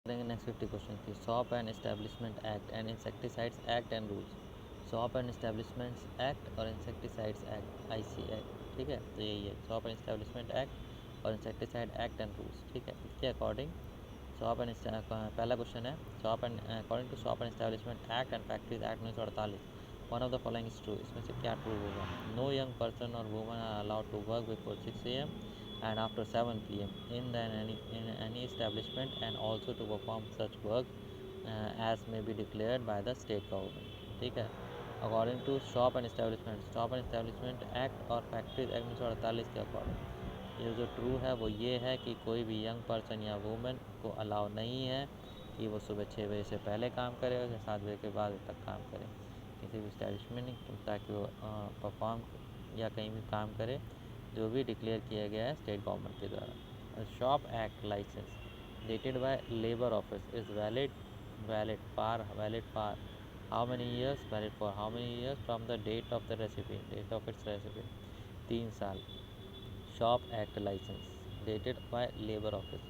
The next 50 questions की shop and establishment act and insecticides act and rules. Shop and establishments act और insecticides act IC act, ठीक है। तो यही है शॉप एंड एस्टेब्लिशमेंट एक्ट और इंसेक्टिसाइड एक्ट एंड रूल्स, ठीक है। इसके अकॉर्डिंग शॉप एंड पहला क्वेश्चन है shop and according to shop and establishment act and factories act 1948 one of the following is true. इसमें से क्या ट्रू होगा? नो यंग पर्सन और woman are allowed to work before 6 a.m. and after 7 p.m. in any establishment, and also to perform such work as may be declared by the state government, ठीक है। According to shop and establishment act और factories act 1948 के according ये जो true है वो ये है कि कोई भी यंग पर्सन या वुमेन को अलाउ नहीं है कि वो सुबह 6 बजे से पहले काम करे और 7 बजे के बाद तक काम करे किसी भी इस्टेब्लिशमेंट में, ताकि वो परफॉर्म या कहीं भी काम करे जो भी डिक्लेयर किया गया है स्टेट गवर्नमेंट के द्वारा। Shop act licence dated by labour office is valid for how many years? Valid for how many years? From the date of its recipient, 3 साल। Shop act licence dated by labour office,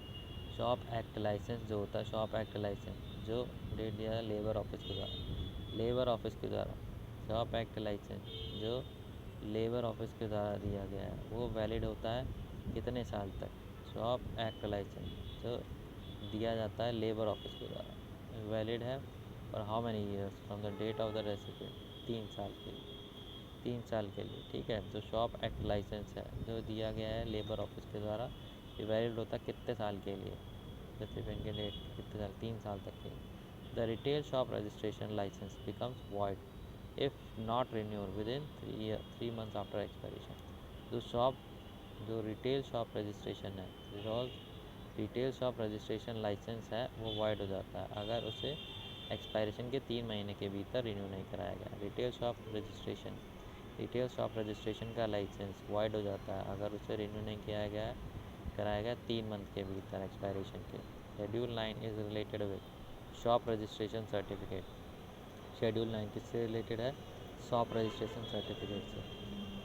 shop act licence जो होता है shop act licence जो date दिया है labour office के द्वारा shop act licence जो लेबर ऑफिस के द्वारा दिया गया है वो वैलिड होता है कितने साल तक? शॉप एक्ट लाइसेंस जो दिया जाता है लेबर ऑफिस के द्वारा वैलिड है और how many years? From the date of the resident, 3 साल के लिए, 3 साल के लिए, ठीक है। जो शॉप एक्ट लाइसेंस है जो दिया गया है लेबर ऑफिस के द्वारा ये वैलिड होता है कितने साल के लिए? रेसिडेंट के डेट कितने साल? 3 साल तक के लिए। The retail shop registration licence becomes void if not renewed within 3 months after expiration. जो रिटेल शॉप रजिस्ट्रेशन है रिटेल शॉप रजिस्ट्रेशन लाइसेंस है वो वॉइड हो जाता है अगर उसे एक्सपायरेशन के 3 महीने के भीतर रिन्यू नहीं कराया गया। रिटेल शॉप रजिस्ट्रेशन का लाइसेंस वॉइड हो जाता है अगर उसे रिन्यू नहीं कराया गया 3 मंथ के भीतर एक्सपायरेशन के। Schedule 9 is related with shop registration certificate. Schedule 9 किससे रिलेटेड है? शॉप रजिस्ट्रेशन सर्टिफिकेट से।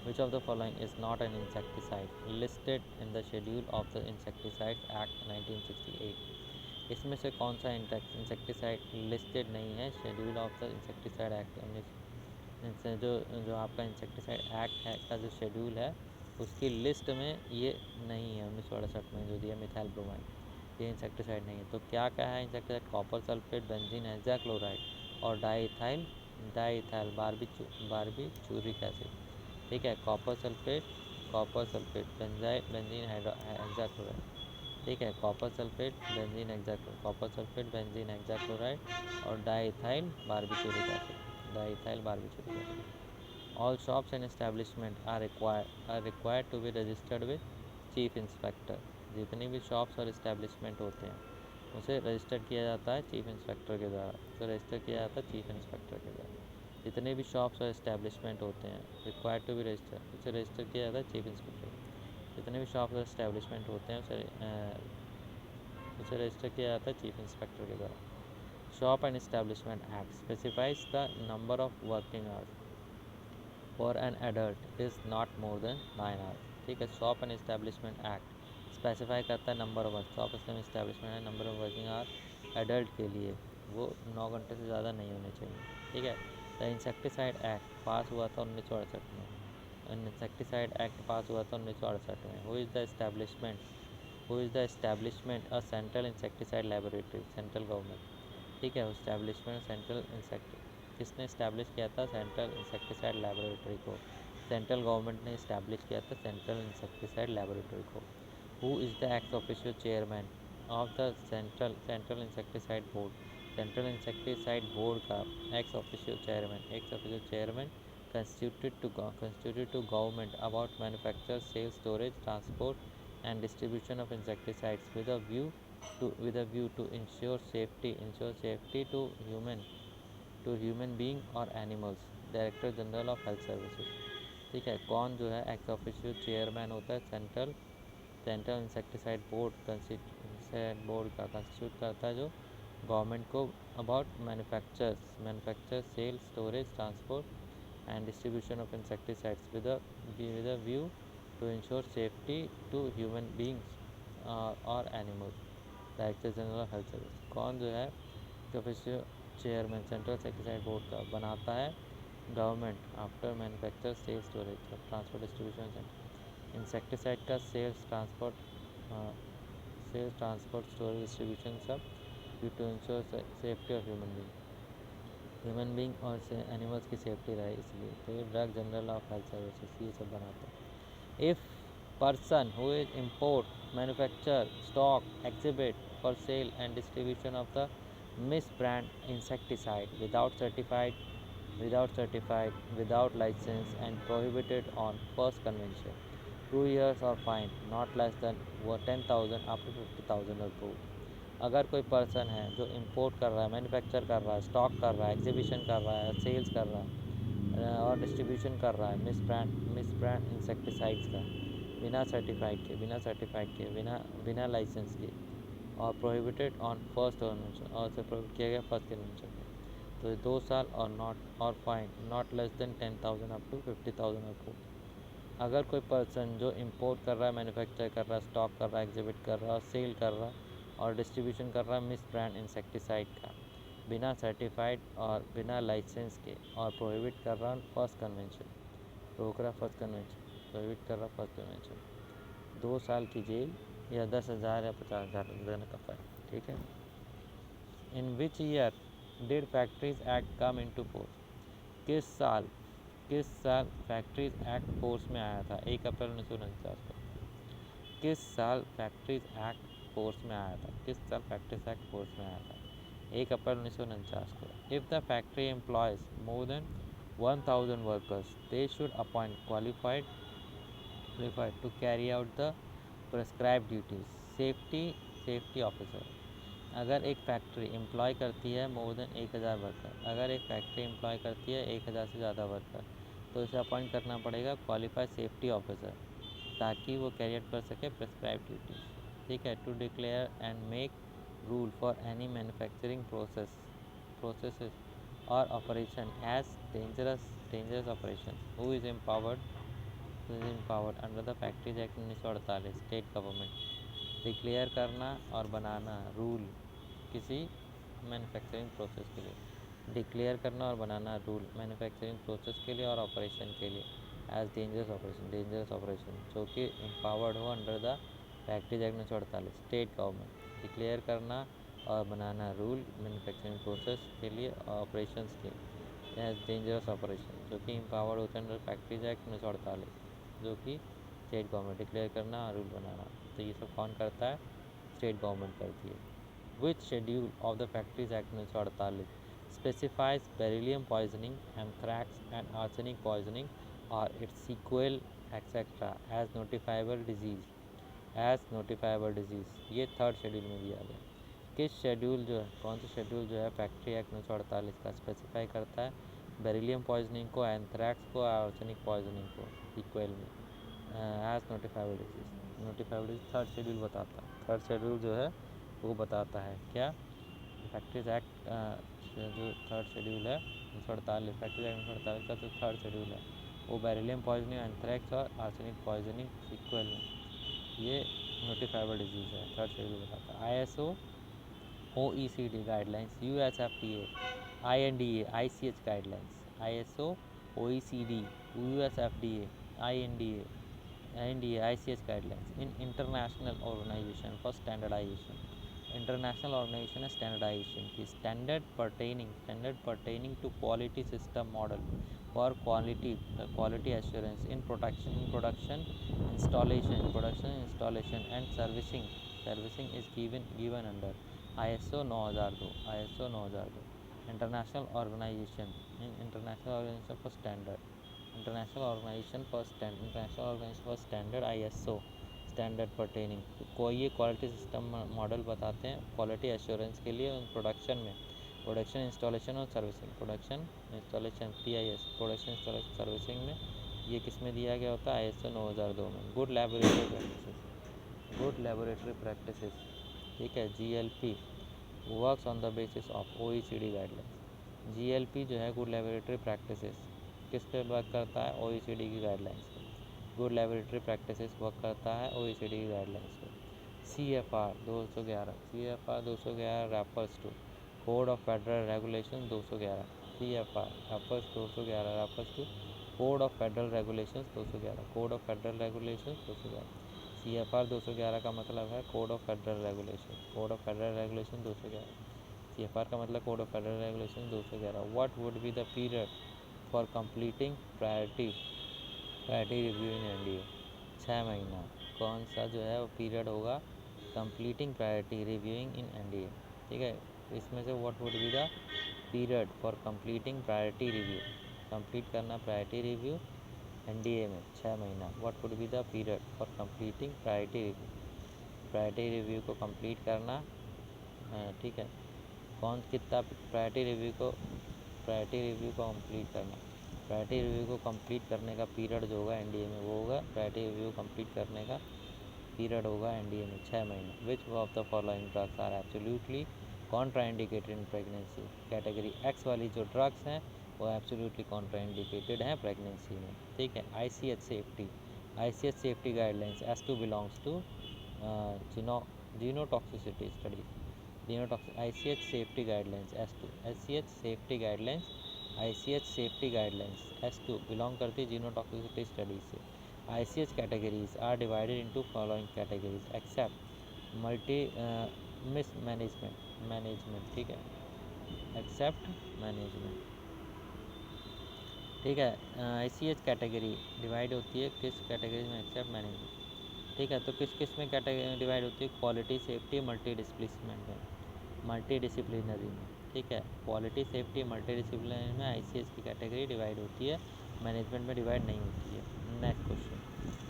विच of the following is not an insecticide listed in the schedule of the insecticides act 1968? इसमें से कौन सा इंसेक्टिसाइड लिस्टेड नहीं है schedule of the insecticide act 19 जो जो आपका इंसेक्टिसाइड एक्ट है का जो शेड्यूल है उसकी लिस्ट में ये नहीं है 1968 में जो दिया मिथाइल ब्रोमाइड, ये इंसेक्टिसाइड नहीं है। तो क्या क्या है insecticide? Copper sulphate, benzene hexachloride और डाईइथाइल बारबीचूरिक एसिड, ठीक है। कॉपर सल्फेट बेंजीन हेक्साक्लोराइड, ठीक है। कॉपर सल्फेट बेंजीन हेक्साक्लोराइड और diethyl barbituric acid. All shops and establishment are required to be registered with chief inspector. जितनी भी shops और establishment होते हैं उसे रजिस्टर किया जाता है चीफ इंस्पेक्टर के द्वारा जितने भी शॉप्स और इस्टेब्लिशमेंट होते हैं रिक्वायर्ड टू बी रजिस्टर उसे रजिस्टर किया जाता है चीफ इंस्पेक्टर। जितने भी शॉप्स और इस्टेब्लिशमेंट होते हैं उसे रजिस्टर किया जाता है चीफ इंस्पेक्टर के द्वारा। Shop and establishment act specifies the number of working hours for an adult is not more than 9 hours, ठीक है। Shop and establishment act specify करता है number of work shop establishment है number of working hour adult के लिए वो 9 घंटे से ज़्यादा नहीं होने चाहिए, ठीक है। द इंसेक्टिसाइड एक्ट पास हुआ था 1968 में। इंसेक्टिसाइड एक्ट पास हुआ था 1968 में। Who is the establishment a central insecticide laboratory? Central government, ठीक है। एस्टेब्लिशमेंट सेंट्रल इंसेक्ट किसने इस्टेब्लिश किया था? सेंट्रल इंसेक्टिसाइड लेबोरेटरी को सेंट्रल गवर्नमेंट ने इस्टेब्लिश किया था सेंट्रल इंसेक्टिसाइड लेबोरेटरी को। Who is the ex official chairman of the central insecticide board? Central insecticide board का ex official chairman constituted to government about manufacture, sale, storage, transport and distribution of insecticides with a view to ensure safety to human being or animals। Director general of health services, ठीक है। कौन जो है x official chairman होता है? Central insecticide board का constitute करता है जो गवर्नमेंट को about manufacture sale storage transport and distribution of insecticides with a view to ensure safety to human beings or animals। Director general of health service. कौन जो है official chairman central secretary board का बनाता है? Government after manufacture sales storage और transport distribution centre. Insecticide का sales transport storage distribution सब due to ensure safety of human being और से एनिमल्स की सेफ्टी रहे इसलिए। तो ये drug general of health services ये सब बनाता है। If person who is import, manufacture, stock, exhibit for sale and distribution of the misbrand insecticide without license and prohibited on first convention, 2 years or fine not less than 10,000 up to 50,000 or both। अगर कोई person है जो import कर रहा है, manufacture कर रहा है, स्टॉक कर रहा है, एग्जीबिशन कर रहा है, सेल्स कर रहा है और डिस्ट्रीब्यूशन कर रहा है मिसब्रांड इंसेक्टिसाइड्स का बिना सर्टिफाइड के बिना लाइसेंस के और प्रोहिबिटेड ऑन फर्स्ट कन्वेंशन और से प्रोहिबिट किया गया फर्स्ट कन्वेंशन में, तो 2 साल और fine not less than 10,000 up to 50,000 और टू। अगर कोई पर्सन जो इंपोर्ट कर रहा है, मैन्युफैक्चर कर रहा है, स्टॉक कर रहा है, एग्जिबिट कर रहा है, सेल कर रहा है और डिस्ट्रीब्यूशन कर रहा है मिस ब्रांड इंसेक्टिसाइड का बिना सर्टिफाइड और बिना लाइसेंस के और प्रोहिबिट कर रहा है फर्स्ट कन्वेंशन, रोक रहा फर्स्ट कन्वेंशन, प्रोहिबिट कर रहा फर्स्ट कन्वेंशन, 2 साल की जेल या 10,000 या 50,000 देने का फाइन। ठीक है। In which year did factories act come into force? किस साल फैक्ट्रीज एक्ट फोर्स में आया था? 1 अप्रैल 1949 को। किस साल फैक्ट्रीज एक्ट फोर्स में आया था? 1 अप्रैल 1949 को। If the factory employs more than 1,000 workers they should appoint qualified to carry out the prescribed duties। Safety officer. अगर एक फैक्ट्री एम्प्लॉय करती है मोर देन 1,000 वर्कर, अगर एक फैक्ट्री एम्प्लॉय करती है 1,000 से ज़्यादा वर्कर, तो इसे अपॉइंट करना पड़ेगा क्वालिफाइड सेफ्टी ऑफिसर ताकि वो कैरी आउट कर सके प्रेस्क्राइब ड्यूटीज़। ठीक है। To declare and make rule for any manufacturing process और operation as dangerous operation who is empowered under the factories act 1948। State government declare करना और बनाना रूल किसी मैन्युफैक्चरिंग प्रोसेस के लिए, डिक्लेयर करना और बनाना रूल मैन्युफैक्चरिंग प्रोसेस के लिए और ऑपरेशन के लिए एज डेंजरस ऑपरेशन जो कि एम्पावर्ड हो under the factories act 1948। State government declare करना और बनाना रूल मैन्युफैक्चरिंग प्रोसेस के लिए और ऑपरेशंस के एज डेंजरस ऑपरेशन जो कि एम्पावर्ड होते हैं अंडर फैक्ट्रीज एक्ट 1948, जो कि स्टेट गवर्नमेंट डिक्लेयर करना और रूल बनाना। तो ये सब कौन करता है? स्टेट गवर्नमेंट करती है। Which schedule of the factories act 1948 specifies beryllium poisoning, anthrax and arsenic poisoning or its sequel etc. as notifiable disease। ये 3rd शेड्यूल में दिया गया। किस शेड्यूल जो है, कौन सा शेड्यूल जो है फैक्ट्री एक्ट 1948 का स्पेसिफाई करता है बेरिलियम पॉइजनिंग को, एंथ्रैक्स को, आर्सेनिक पॉइजनिंग को सीक्वल में as notifiable disease 3rd schedule बताता है। 3rd शेड्यूल जो है वो बताता है क्या? फैक्ट्रीज एक्ट जो 3rd शेड्यूल है 1948, फैक्ट्रीज एक्ट 1948 का जो 3rd शेड्यूल है वो बेरिलियम पॉइजनिंग, एंथ्रैक्स और आर्सेनिक पॉइजनिंग सीक्वल में ये नोटिफाइबल डिजीज़ है। 3rd शेड्यूल बताता है। ISO OECD guidelines, USFDA, INDA, ICH guidelines, ISO, OECD, USFDA, INDA, ICH guidelines in International Organization for Standardization। International organisation है standardisation की, standard pertaining to quality system model for quality assurance in production installation and servicing is given under ISO 9002। International organisation for standard international organisation for standard ISO standard pertaining को ये quality system model बताते हैं quality assurance के लिए production installation और servicing. Production installation PIS, production installation servicing में ये किस में दिया गया होता है? ISO 9002 में। गुड लेबोरेटरी प्रैक्टिसेस, ठीक है। GLP works on the basis of OECD guidelines. GLP जो है गुड लेबोरेटरी प्रैक्टिसेस किस पे वर्क करता है? OECD की गाइडलाइंस पे। गुड लेबोरेटरी प्रैक्टिसेस वर्क करता है OECD की गाइडलाइंस पे। CFR 211 refers to Code of Federal Regulations 211 CFR refers to Code of Federal Regulations 211 Code of Federal Regulations 211 CFR 211 का मतलब है Code of Federal Regulations Code of Federal Regulations 211 CFR का मतलब Code of Federal Regulations 211 What would be the period for completing priority review in NDA 6 महीना कौन सा जो है वो पीरियड होगा completing priority reviewing in NDA ठीक है इसमें से what would be the period for completing priority review complete करना प्रायोरिटी रिव्यू एनडीए में 6 महीना what would be the period for completing priority review को कंप्लीट करना ठीक है कौन कितना प्रायोरिटी रिव्यू को कंप्लीट करना प्रायोरिटी रिव्यू को कंप्लीट करने का पीरियड जो होगा एनडीए में वो होगा प्रायोरिटी रिव्यू कंप्लीट करने का पीरियड होगा एनडीए में 6 महीने which of the following drugs are absolutely contraindicated in pregnancy category X वाली जो ड्रग्स हैं वो एब्सोल्युटली कॉन्ट्राइंडिकेटेड हैं प्रेगनेंसी में ठीक है ICH safety guidelines S two belongs to genotoxicity studies ICH safety guidelines S2 ICH safety guidelines S2 belong करती है जीनोटॉक्सिसिटी स्टडीज से ICH categories are divided into following categories except multi management ठीक है accept management ठीक है ICH category divide होती है किस कैटेगरी में एक्सेप्ट मैनेजमेंट ठीक है तो किस में कैटेगरी डिवाइड होती है क्वालिटी सेफ्टी मल्टीडिसिप्लिनरी में ठीक है क्वालिटी सेफ्टी मल्टीडिसिप्लिनरी में ICH की कैटेगरी डिवाइड होती है मैनेजमेंट में डिवाइड नहीं होती है next question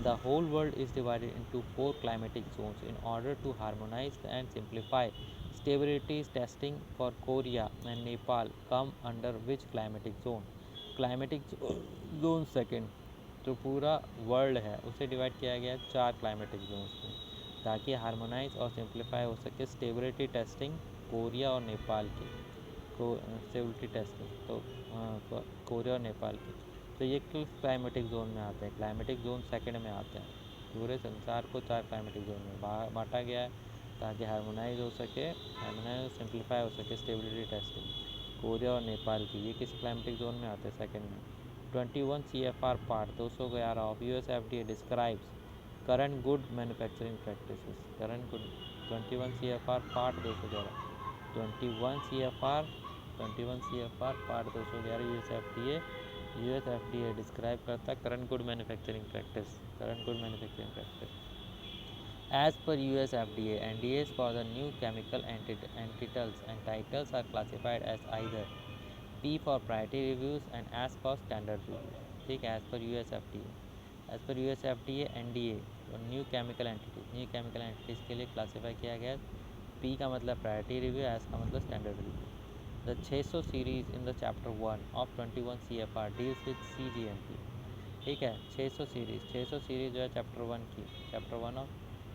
the whole world is divided into 4 climatic zones in order to harmonise and simplify stability testing for Korea and Nepal come under which climatic zone second जो पूरा world है उसे डिवाइड किया गया है 4 क्लाइमेटिक जोन्स में ताकि harmonise और सिंप्लीफाई हो सके स्टेबिलिटी टेस्टिंग कोरिया और नेपाल की स्टेबिलिटी टेस्टिंग तो कोरिया और नेपाल की तो ये किस क्लाइमेटिक जोन में आते हैं क्लाइमेटिक जोन सेकंड में आते हैं पूरे संसार को 4 क्लाइमेटिक जोन में बांटा गया है ताकि हार्मोनाइज हो सके और सिंप्लीफाई हो सके स्टेबिलिटी टेस्टिंग कोरिया और नेपाल की ये किस क्लाइमेटिक जोन में आते हैं सेकंड में 21 CFR part 211 of USFDA describes current good manufacturing practices current good 21 CFR part 211 21 CFR part 211 USFDA describe करता है current good manufacturing practice As per USFDA, NDAs for the new chemical entitles and titles are classified as either P for priority reviews and S for standard reviews. ठीक है as per USFDA NDA और new chemical entities के लिए classify किया गया P का मतलब priority review S का मतलब standard review the 600 series in the chapter 1 of 21 CFR deals with CGMP ठीक है 600 सीरीज जो है chapter 1 of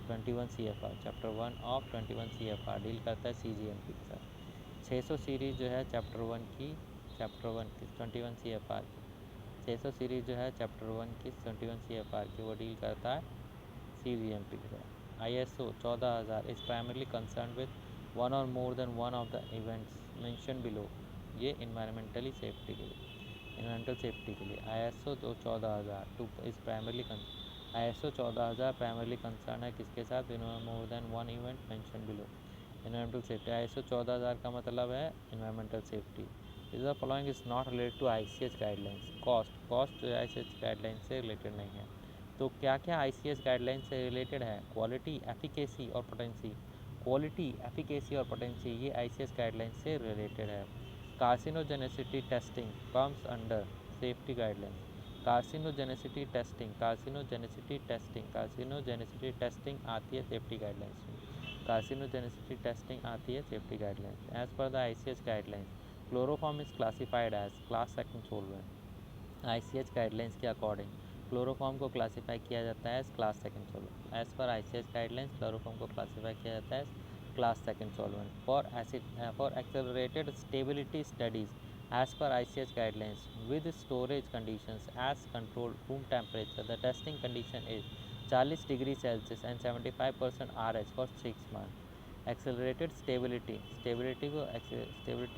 21 CFR chapter 1 of 21 CFR deal करता है CGMP के साथ 600 सीरीज जो है चैप्टर 1 की 21 CFR 600 सीरीज जो है चैप्टर 1 की 21 CFR की वो डील करता है CGMP के साथ ISO 14000 is primarily concern with one और more than one of the events mention below ये इन्वायरमेंटल सेफ्टी के लिए ISO 14000 is primarily ISO 14000 primarily concern है किसके साथ more than one event mention below environmental safety ISO 14000 का मतलब है environmental safety is the following is not related to ICH guidelines cost जो ICH गाइडलाइन से रिलेटेड नहीं है तो क्या क्या ICH गाइडलाइन से रिलेटेड है क्वालिटी एफिकेसी और पोटेंसी ये ICH गाइडलाइन से रिलेटेड है carcinogenicity testing comes under safety guidelines carcinogenicity testing आती है सेफ्टी गाइडलाइंस में as per the ICH guidelines chloroform is classified as class second solvent ICH guidelines के according chloroform को classify किया जाता है as class second solvent as per ICH guidelines chloroform को classify किया जाता है class second solvent for accelerated stability studies as per ICH guidelines with storage conditions as controlled room temperature the testing condition is 40 degree Celsius and 75% RH for 6 month. Accelerated stability stability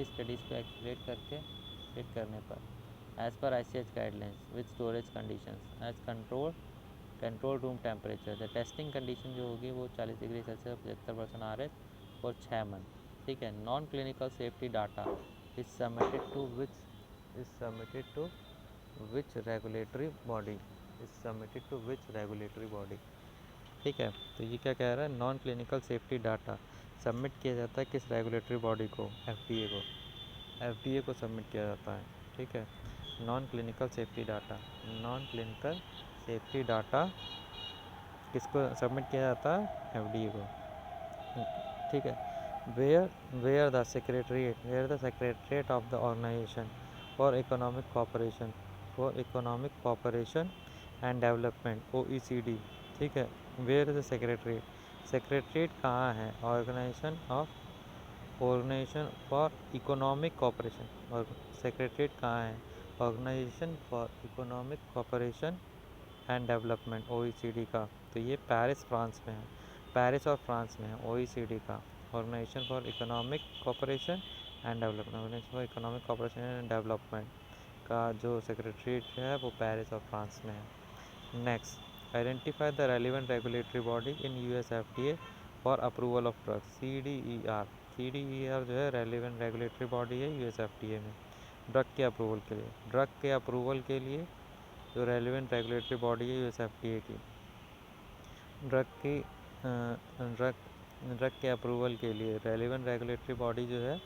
studies को accelerate करके fit करने पर as per ICH guidelines with storage conditions as control room temperature. The testing condition जो होगी वो 40 degree Celsius 75% RH for 6 month. ठीक है। Non clinical safety data is submitted to which regulatory body. ठीक है। तो ये क्या कह रहा है, non clinical safety data submit किया जाता है किस रेगुलेटरी बॉडी को, FDA को सबमिट किया जाता है। ठीक है। नॉन क्लिनिकल सेफ्टी डाटा किसको सबमिट किया जाता है, FDA को। ठीक है। Where the secretariat of the organisation for economic cooperation and development OECD। ठीक है। वेयर द सेक्रेटरीट कहाँ है, ऑर्गेनाइजेशन फॉर इकोनॉमिक कोऑपरेशन, और सेक्रेटरीट कहाँ है, organisation for economic cooperation and development OECD का। तो ये पेरिस और फ्रांस में है OECD का, organisation for economic cooperation and development का जो सेक्रेटरीट है वो पेरिस और फ्रांस में है। Next, identify the relevant regulatory body in US FDA for approval of drugs. CDER जो है रेलिवेंट रेगुलेटरी बॉडी है US FDA में ड्रग के अप्रूवल के लिए जो रेलिवेंट रेगुलेटरी बॉडी है US FDA की ड्रग के अप्रूवल के लिए रेलिवेंट रेगुलेटरी बॉडी जो है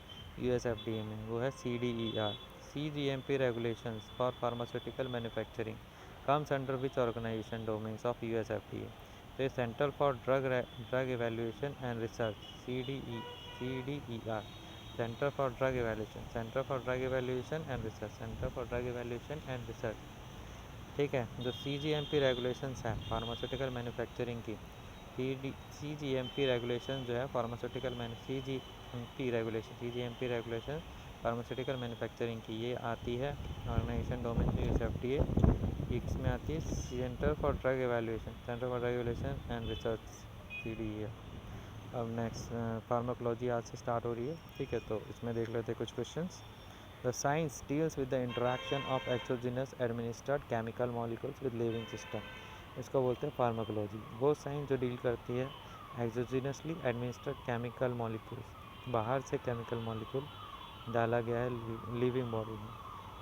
US FDA में वो है CDER। CGMP regulations for pharmaceutical manufacturing comes under which organization domains of US FDA? तो centre for drug evaluation and research CDER, centre for drug evaluation and research. ठीक है। जो CGMP regulations हैं pharmaceutical manufacturing की, CGMP regulation जो है CGMP regulation pharmaceutical manufacturing की, ये आती है ऑर्गेनाइजेशन डोमेन US FDA। इसमें आती है centre for drug evaluation and research CDER। अब नेक्स्ट फार्माकोलॉजी आज से स्टार्ट हो रही है। ठीक है। तो इसमें देख लेते हैं कुछ questions. The science deals with the interaction of exogenous administered chemical molecules with living system. इसको बोलते हैं फार्माकोलॉजी। वो साइंस जो डील करती है एक्सोजिनसली एडमिनिस्ट्रेड केमिकल मॉलिक्यूल्स, बाहर से केमिकल मॉलिक्यूल डाला गया है लिविंग बॉडी में,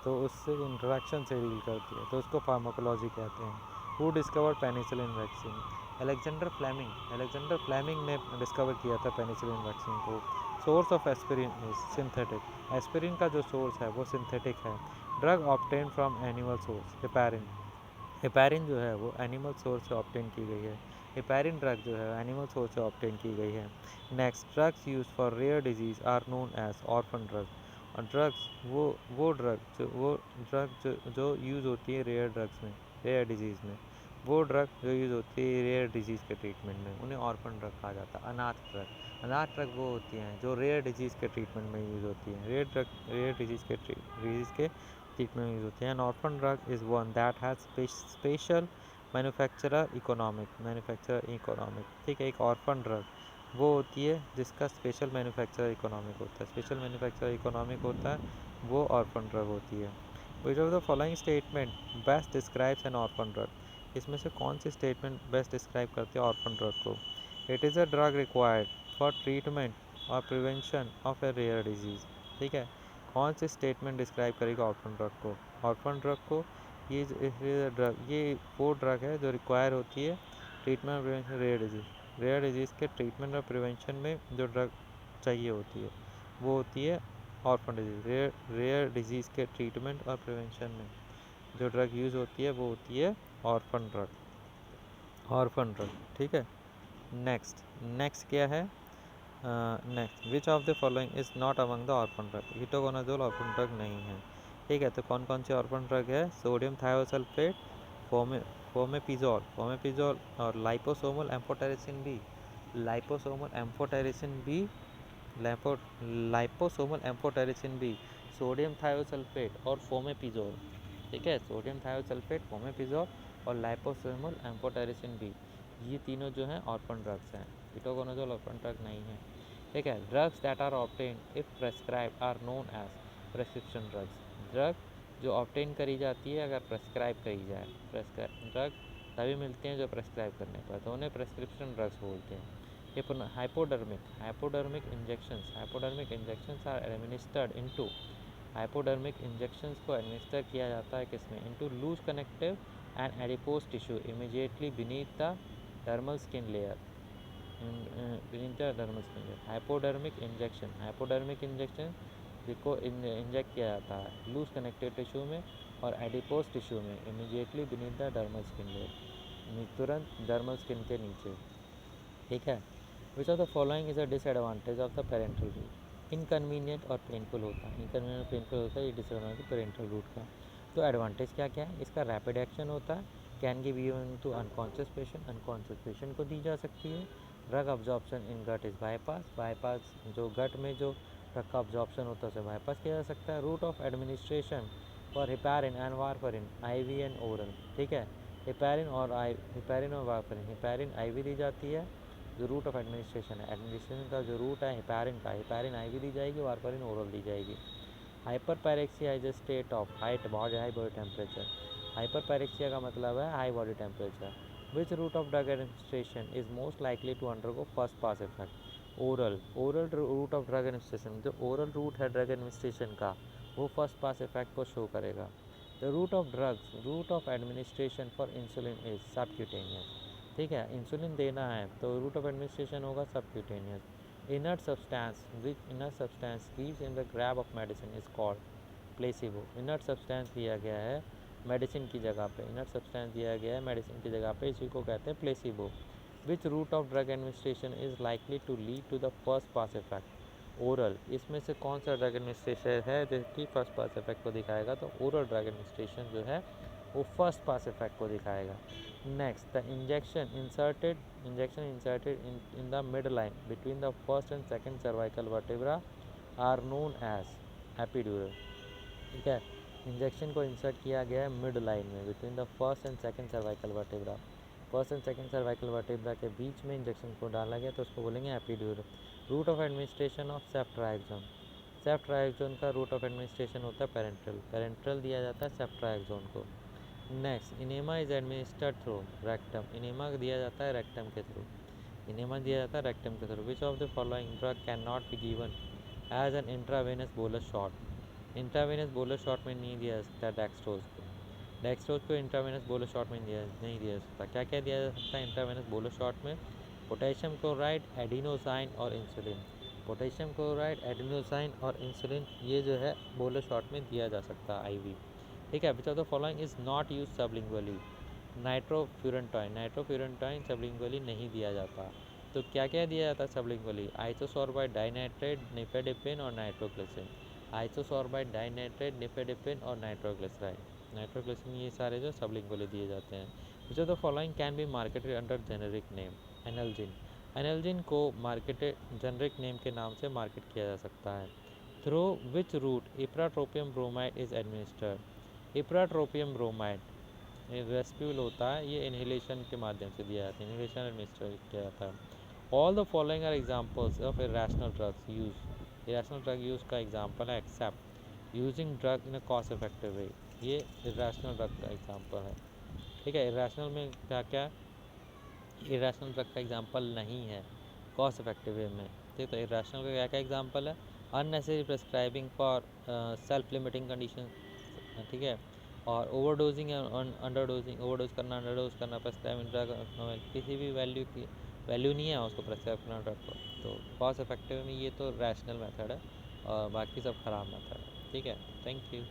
तो उससे इंटरेक्शन से डील करती है, तो उसको फार्माकोलॉजी कहते हैं। Who discover penicillin vaccine? Alexander Fleming ने डिस्कवर किया था पेनिसिलिन वैक्सीन को। Source of aspirin is synthetic. Aspirin का जो सोर्स है वो सिंथेटिक है। Drug obtain from animal source, heparin जो है वो एनिमल सोर्स से ऑब्टेन की गई है। हेपारिन ड्रग जो है एनिमल सोर्स से ऑब्टेन की गई है। Next, drugs use for rare disease are known as orphan drug. और ड्रग्स वो ड्रग जो यूज़ होती है रेयर डिजीज़ में, वो ड्रग जो यूज़ होती है रेयर डिजीज़ के ट्रीटमेंट में, उन्हें ऑर्फन ड्रग कहा जाता है। अनाथ ड्रग वो होती हैं जो रेयर डिजीज़ के ट्रीटमेंट में यूज़ होती हैं, रेयर डिजीज़ के ट्रीटमेंट में यूज़ होती हैं। N orphan drug is one that has special manufacturer economic. ठीक है। एक ऑर्फन ड्रग वो होती है जिसका स्पेशल मैन्युफैक्चरर इकोनॉमिक होता है, वो ऑर्फन ड्रग होती है। Which of the following statement best describes an orphan drug? इसमें से कौन सी स्टेटमेंट बेस्ट डिस्क्राइब करती है ऑर्फन ड्रग को? It is a drug required for treatment और prevention of a rare disease. ठीक है। कौन सी स्टेटमेंट डिस्क्राइब करेगा ऑर्फन ड्रग को? ऑर्फन ड्रग को ये वो ड्रग है जो रिक्वायर होती है ट्रीटमेंट और प्रिवेंशन रेयर डिजीज़ के ट्रीटमेंट और प्रिवेंशन में जो ड्रग चाहिए होती है वो होती है ऑर्फन डिजीज़। रेयर डिजीज़ के ट्रीटमेंट और प्रिवेंशन में जो ड्रग यूज़ होती है वो होती है ऑर्फन ड्रग। ठीक है। नेक्स्ट क्या है? Next, which of the following is not among the orphan drug? Ketoconazole orphan drug नहीं है। ठीक है। तो कौन कौन सी ऑर्फन ड्रग है? सोडियम थायोसल्फेट, फोमेपिजोल और liposomal amphotericin B, sodium thiosulphate और फोमेपिजोल। ठीक है। सोडियम थायोसल्फेट, फोमेपिजोल और लाइपोसोमल एम्फोटेरिसिन बी, ये तीनों जो हैं ऑर्फन ड्रग्स हैं। कीटोकोनाजोल ऑर्फन ड्रग नहीं है, ठीक है। Drugs that are obtained if prescribe are known as prescription drugs. Drug जो ऑब्टेन करी जाती है अगर प्रेस्क्राइब करी जाए, प्रेस्क्राइब ड्रग तभी मिलते हैं जो प्रेस्क्राइब करने पर, तो उन्हें प्रेस्क्रिप्शन ड्रग्स बोलते हैं। Hypodermic injections are administered into, hypodermic injections को एडमिनिस्टर किया जाता है किसमें, into loose connective and adipose tissue immediately beneath the dermal skin layer, hypodermic injection जिसको इंजेक्ट किया जाता है लूज कनेक्टिव टिश्यू में और एडिपोज टिश्यू में immediately beneath the dermal skin layer, तुरंत डर्मल स्किन के नीचे, ठीक है। Which of the following is a disadvantage of the parental route. Inconvenient और पेनफुल होता है, इनकन्वीनियंट और पेनफुल होता है ये डिसएडवांटेज पेरेंटल रूट का। तो एडवांटेज क्या क्या है, इसका रैपिड एक्शन होता है, can give given to unconscious patient को दी जा सकती है। Drug absorption in gut is bypass जो गट में जो ड्रग का अब्जॉर्प्शन होता है उसे बाईपास किया जा सकता है। Route of administration for heparin and warfarin IV and oral, ठीक है। हेपारिन और वारफरिन, हेपारिन IV दी जाती है, जो रूट ऑफ एडमिनिस्ट्रेशन है, एडमिनिस्ट्रेशन का जो रूट है हेपारिन का, हेपारिन IV दी जाएगी, वारफरिन ओरल दी जाएगी। Hyperpyrexia is a state of high body temperature. Hyperpyrexia का मतलब है high body temperature. Which route of drug administration is most likely to undergo first pass effect. Oral route of drug administration, जो oral route है drug administration का वो first pass effect को show करेगा। The route of administration for insulin is subcutaneous, ठीक है। Insulin देना है तो रूट ऑफ एडमिनिस्ट्रेशन होगा subcutaneous. Inert substance gives in the grab of medicine is called placebo. Inert substance दिया गया है मेडिसिन की जगह पे, इनर्ट सब्सटेंस दिया गया है मेडिसिन की जगह पे, इसी को कहते हैं placebo. Which route of drug administration is likely to lead to the first pass effect. Oral, इसमें से कौन सा ड्रग एडमिनिस्ट्रेशन है जिसकी फर्स्ट पास इफेक्ट को दिखाएगा, तो ओरल ड्रग एडमिनिस्ट्रेशन जो है वो फर्स्ट पास इफेक्ट को दिखाएगा। Next, the injection inserted in the mid line between the first and second cervical vertebra are known as epidural, ठीक है। इंजेक्शन को इंसर्ट किया गया है मिड लाइन में between the first and second cervical vertebra, first and second cervical vertebra के बीच में इंजेक्शन को डाला गया तो उसको बोलेंगे epidural. Route of administration of ceftriaxone का रूट ऑफ एडमिनिस्ट्रेशन होता है पेरेंट्रल दिया जाता है सेफ्ट्राइक्सोन को। Next, enema is administered through rectum, enema दिया जाता है रेक्टम के through, which of the following drug can not be given as an intravenous bolus shot. Intravenous bolus shot में नहीं दिया जा सकता डेक्सट्रोज को इंट्रावेनस बोलस शॉट में नहीं दिया जा सकता। क्या क्या दिया जा सकता है इंट्रावेनस बोलस शॉट में, पोटेशियम क्लोराइड, एडिनोसाइन और इंसुलिन। पोटेशियम क्लोराइड, एडिनोसाइन और इंसुलिन ये जो है बोलस शॉट में दिया जा सकता है IV, ठीक है। Which of the following is not use sublingually. Nitrofurantoin sublingually नहीं दिया जाता। तो क्या क्या दिया जाता है सबलिंगुअली, आइसोसोर्बाइड डाइनाइट्रेट, निफेडिपिन और नाइट्रोग्लिसरिन। आइसोसोर्बाइड डाइनाइट्रेट, निफेडिपिन और नाइट्रोग्लिसरिन ये सारे जो सबलिंगुअली दिए जाते हैं। Which of the following can be marketed under generic name, analgin को मार्केटेड जेनेरिक नेम के नाम से मार्केट किया जा सकता है। Through which route ipratropium bromide is administered. Ipratropium bromide respule होता है, ये इन्हेलेशन के माध्यम से दिया जाता है, इन्हेलेशन एडमिनिस्टर किया जाता है। All the following are examples of irrational drugs use. Irrational drug use का एग्जाम्पल है except using drug in a cost effective way, ये इरेशनल ड्रग का एग्जाम्पल है, ठीक है। इरेशनल में क्या क्या, इरेशनल ड्रग का एग्जाम्पल नहीं है कॉस्ट इफेक्टिव वे में, ठीक। तो इरेशनल का क्या क्या एग्जाम्पल है, unnecessary prescribing for self limiting condition, ठीक है। और ओवरडोजिंग या अंडरडोजिंग, अंडरडोज करना प्रेस्क्राइबिंग ड्रग किसी भी वैल्यू नहीं है उसको प्रेस्क्राइब करना ड्रग को, तो कॉस्ट इफेक्टिव में ये तो रैशनल मेथड है और बाकी सब ख़राब मेथड है, ठीक है। Thank you.